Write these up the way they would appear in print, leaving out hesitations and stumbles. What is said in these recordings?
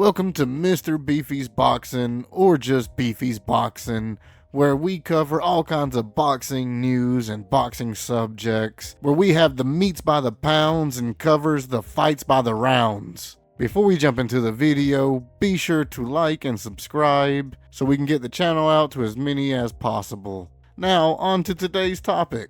Welcome to Mr. Beefy's Boxing, or just Beefy's Boxing, where we cover all kinds of boxing news and boxing subjects, where we have the meats by the pounds and covers the fights by the rounds. Before we jump into the video, be sure to like and subscribe so we can get the channel out to as many as possible. Now, on to today's topic.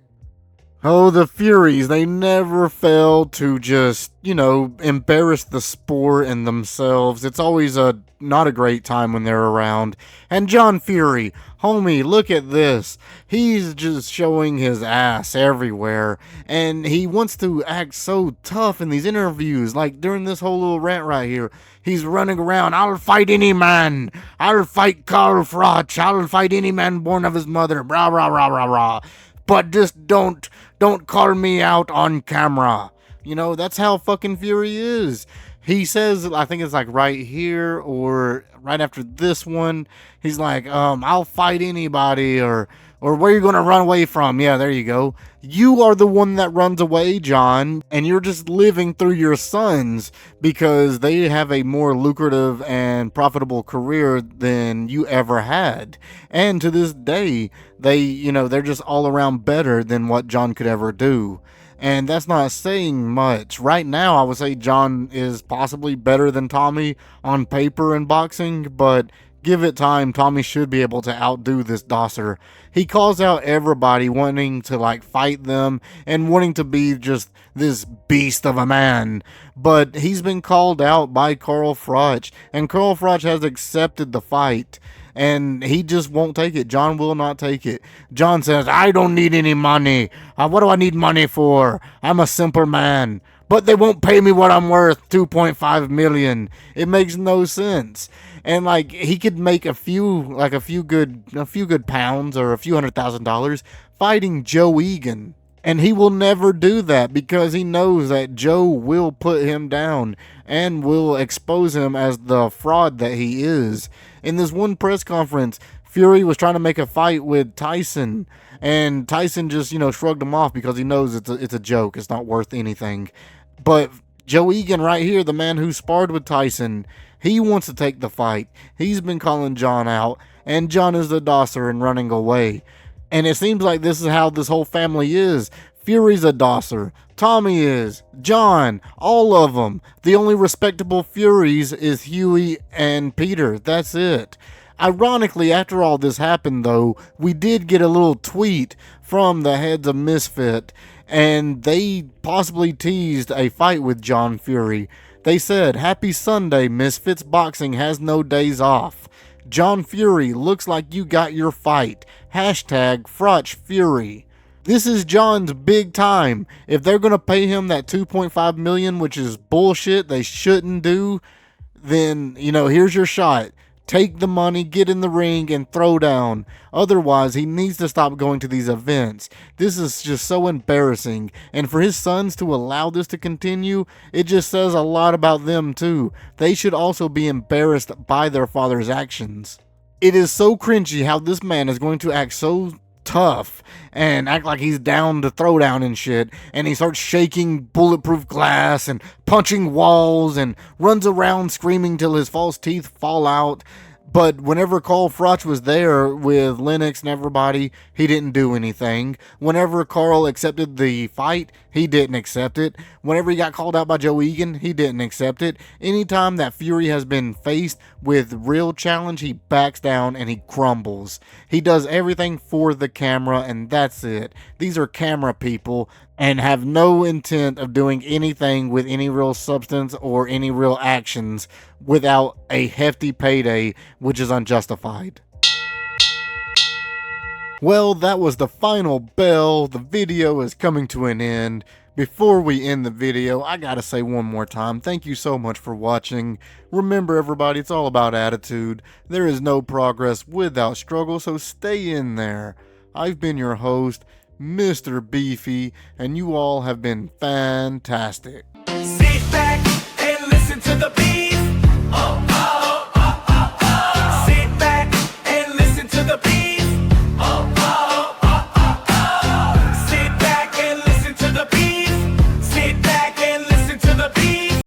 Oh, the Furies, they never fail to just, embarrass the sport and themselves. It's always not a great time when they're around. And John Fury, homie, look at this. He's just showing his ass everywhere. And he wants to act so tough in these interviews. Like during this whole little rant right here, he's running around, I'll fight any man. I'll fight Carl Froch. I'll fight any man born of his mother. Rah, rah, rah, rah, rah. But just don't call me out on camera. That's how fucking Fury is. He says, I think it's like right here or right after this one, he's like, I'll fight anybody, or where you gonna run away from? Yeah, there you go. You are the one that runs away, John, and you're just living through your sons because they have a more lucrative and profitable career than you ever had. And to this day, they're just all around better than what John could ever do. And that's not saying much. Right now, I would say John is possibly better than Tommy on paper in boxing, but give it time, Tommy should be able to outdo this Dosser. He calls out everybody wanting to fight them and wanting to be just this beast of a man. But he's been called out by Carl Froch, and Carl Froch has accepted the fight. And he just won't take it. John will not take it. John says, I don't need any money. What do I need money for? I'm a simple man. But they won't pay me what I'm worth, $2.5 million. It makes no sense. And he could make a few good pounds or a few $100,000 fighting Joe Egan. And he will never do that because he knows that Joe will put him down and will expose him as the fraud that he is. In this one press conference, Fury was trying to make a fight with Tyson, and Tyson just, shrugged him off because he knows it's a joke. It's not worth anything. But Joe Egan right here, the man who sparred with Tyson, he wants to take the fight. He's been calling John out, and John is the Dosser and running away. And it seems like this is how this whole family is. Fury's a Dosser. Tommy is. John. All of them. The only respectable Furies is Huey and Peter. That's it. Ironically, after all this happened, though, we did get a little tweet from the heads of Misfit, and they possibly teased a fight with John Fury. They said, Happy Sunday, Misfits Boxing has no days off. John Fury, looks like you got your fight. Hashtag Froch Fury. This is John's big time. If they're going to pay him that $2.5 million, which is bullshit they shouldn't do, then, here's your shot. Take the money, get in the ring, and throw down. Otherwise, he needs to stop going to these events. This is just so embarrassing. And for his sons to allow this to continue, it just says a lot about them too. They should also be embarrassed by their father's actions. It is so cringy how this man is going to act so tough and act like he's down to throw down and shit, and he starts shaking bulletproof glass and punching walls and runs around screaming till his false teeth fall out. But whenever Carl Froch was there with Lennox and everybody, he didn't do anything. Whenever Carl accepted the fight, he didn't accept it. Whenever he got called out by Joe Egan, he didn't accept it. Anytime that Fury has been faced with real challenge, he backs down and he crumbles. He does everything for the camera, and that's it. These are camera people and have no intent of doing anything with any real substance or any real actions without a hefty payday, which is unjustified. Well, that was the final bell. The video is coming to an end. Before we end the video, I gotta say one more time, thank you so much for watching. Remember everybody, it's all about attitude. There is no progress without struggle, so stay in there. I've been your host, Mr. Beefy, and you all have been fantastic.